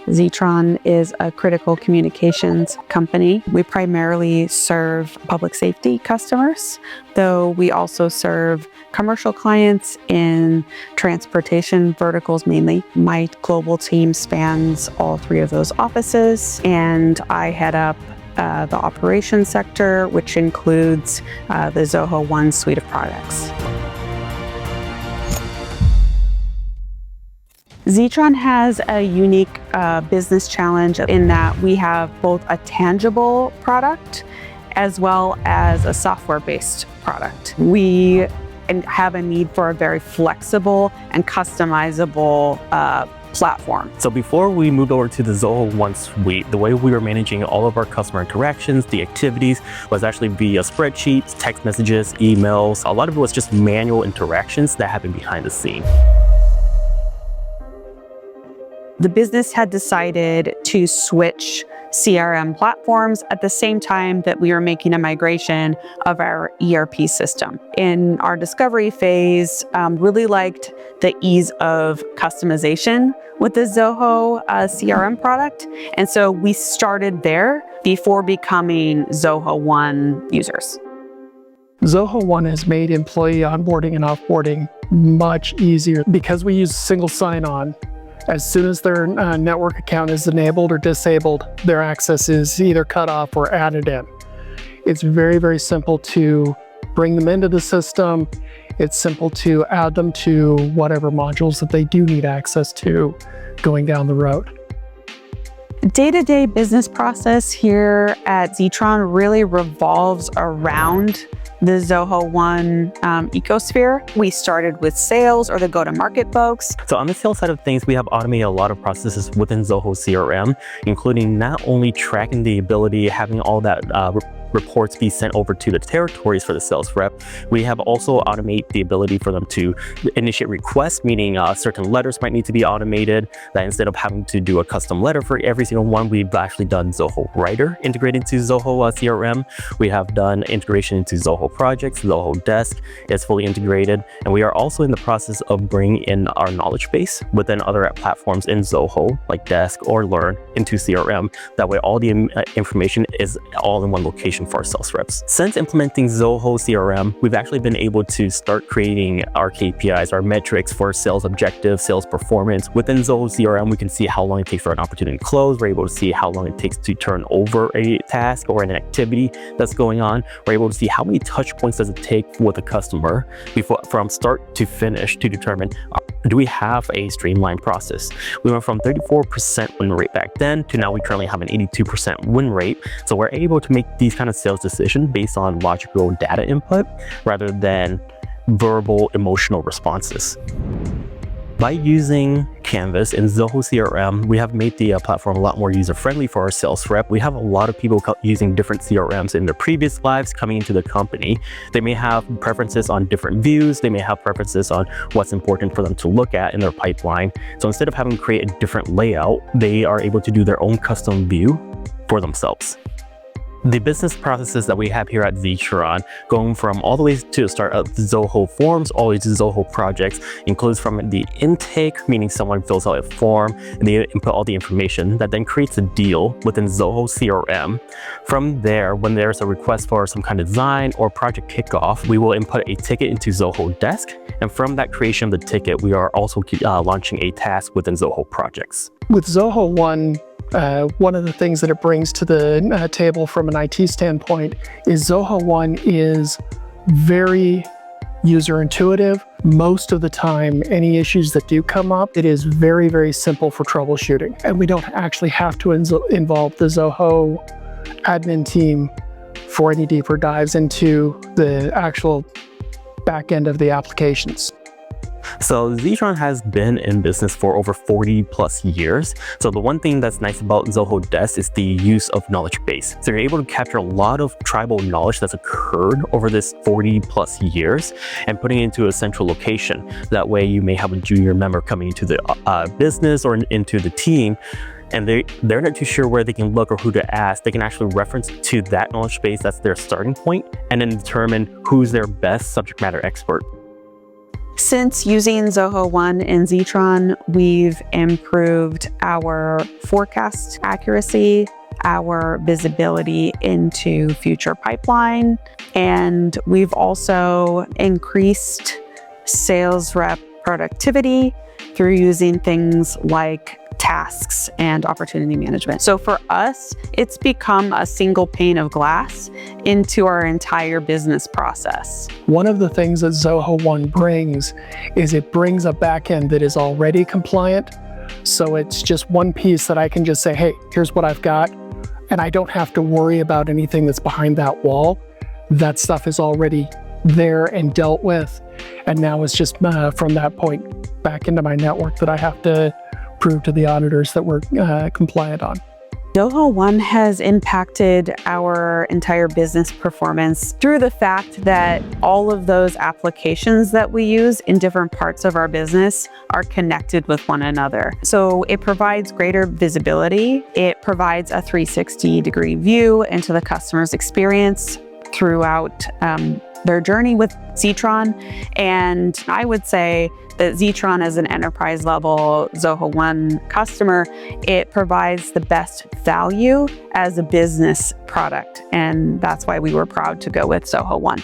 Zetron is a critical communications company. We primarily serve public safety customers, though we also serve commercial clients in transportation verticals mainly. My global team spans all three of those offices, and I head up the operations sector, which includes the Zoho One suite of products. Zetron has a unique business challenge in that we have both a tangible product as well as a software-based product. We have a need for a very flexible and customizable platform. So before we moved over to the Zoho One suite, the way we were managing all of our customer interactions, the activities, was actually via spreadsheets, text messages, emails. A lot of it was just manual interactions that happened behind the scene. The business had decided to switch CRM platforms at the same time that we were making a migration of our ERP system. In our discovery phase, really liked the ease of customization with the Zoho CRM product. And so we started there before becoming Zoho One users. Zoho One has made employee onboarding and offboarding much easier because we use single sign-on. As soon as their network account is enabled or disabled, their access is either cut off or added in. It's very, very simple to bring them into the system. It's simple to add them to whatever modules that they do need access to going down the road. Day-to-day business process here at Zetron really revolves around the Zoho One ecosphere. We started with sales or the go-to-market folks. So on the sales side of things, we have automated a lot of processes within Zoho CRM, including not only tracking the ability, having all that reports be sent over to the territories for the sales rep. We have also automated the ability for them to initiate requests, meaning certain letters might need to be automated, that instead of having to do a custom letter for every single one, we've actually done Zoho Writer integrated into Zoho CRM. We have done integration into Zoho Projects, Zoho Desk is fully integrated, and we are also in the process of bringing in our knowledge base within other platforms in Zoho, like Desk or Learn, into CRM. That way all the information is all in one location for our sales reps. Since implementing Zoho CRM, we've actually been able to start creating our KPIs, our metrics for sales objectives, sales performance. Within Zoho CRM, we can see how long it takes for an opportunity to close. We're able to see how long it takes to turn over a task or an activity that's going on. We're able to see how many touch points does it take with a customer from start to finish to determine, do we have a streamlined process? We went from 34% win rate back then to now we currently have an 82% win rate. So we're able to make these kind of sales decisions based on logical data input rather than verbal emotional responses. By using Canvas in Zoho CRM, we have made the platform a lot more user-friendly for our sales rep. We have a lot of people using different CRMs in their previous lives coming into the company. They may have preferences on different views. They may have preferences on what's important for them to look at in their pipeline. So instead of having to create a different layout, they are able to do their own custom view for themselves. The business processes that we have here at Zetron, going from all the way to the start of Zoho Forms, all the way to Zoho Projects, includes from the intake, meaning someone fills out a form and they input all the information that then creates a deal within Zoho CRM. From there, when there's a request for some kind of design or project kickoff, we will input a ticket into Zoho Desk. And from that creation of the ticket, we are also launching a task within Zoho Projects. With Zoho One, one of the things that it brings to the table from an IT standpoint is Zoho One is very user intuitive. Most of the time, any issues that do come up, it is very, very simple for troubleshooting. And we don't actually have to involve the Zoho admin team for any deeper dives into the actual back end of the applications. So Zetron has been in business for over 40 plus years. So the one thing that's nice about Zoho Desk is the use of knowledge base. So you're able to capture a lot of tribal knowledge that's occurred over this 40 plus years and putting it into a central location. That way you may have a junior member coming into the business or into the team, and they're not too sure where they can look or who to ask. They can actually reference to that knowledge base, that's their starting point, and then determine who's their best subject matter expert. Since using Zoho One and Zetron, we've improved our forecast accuracy, our visibility into future pipeline, and we've also increased sales rep productivity through using things like tasks and opportunity management. So for us, it's become a single pane of glass into our entire business process. One of the things that Zoho One brings is it brings a backend that is already compliant. So it's just one piece that I can just say, hey, here's what I've got. And I don't have to worry about anything that's behind that wall. That stuff is already there and dealt with. And now it's just from that point back into my network that I have to prove to the auditors that we're compliant on. Zoho One has impacted our entire business performance through the fact that all of those applications that we use in different parts of our business are connected with one another. So it provides greater visibility. It provides a 360-degree view into the customer's experience throughout their journey with Zetron. And I would say that Zetron, as an enterprise level Zoho One customer, it provides the best value as a business product. And that's why we were proud to go with Zoho One.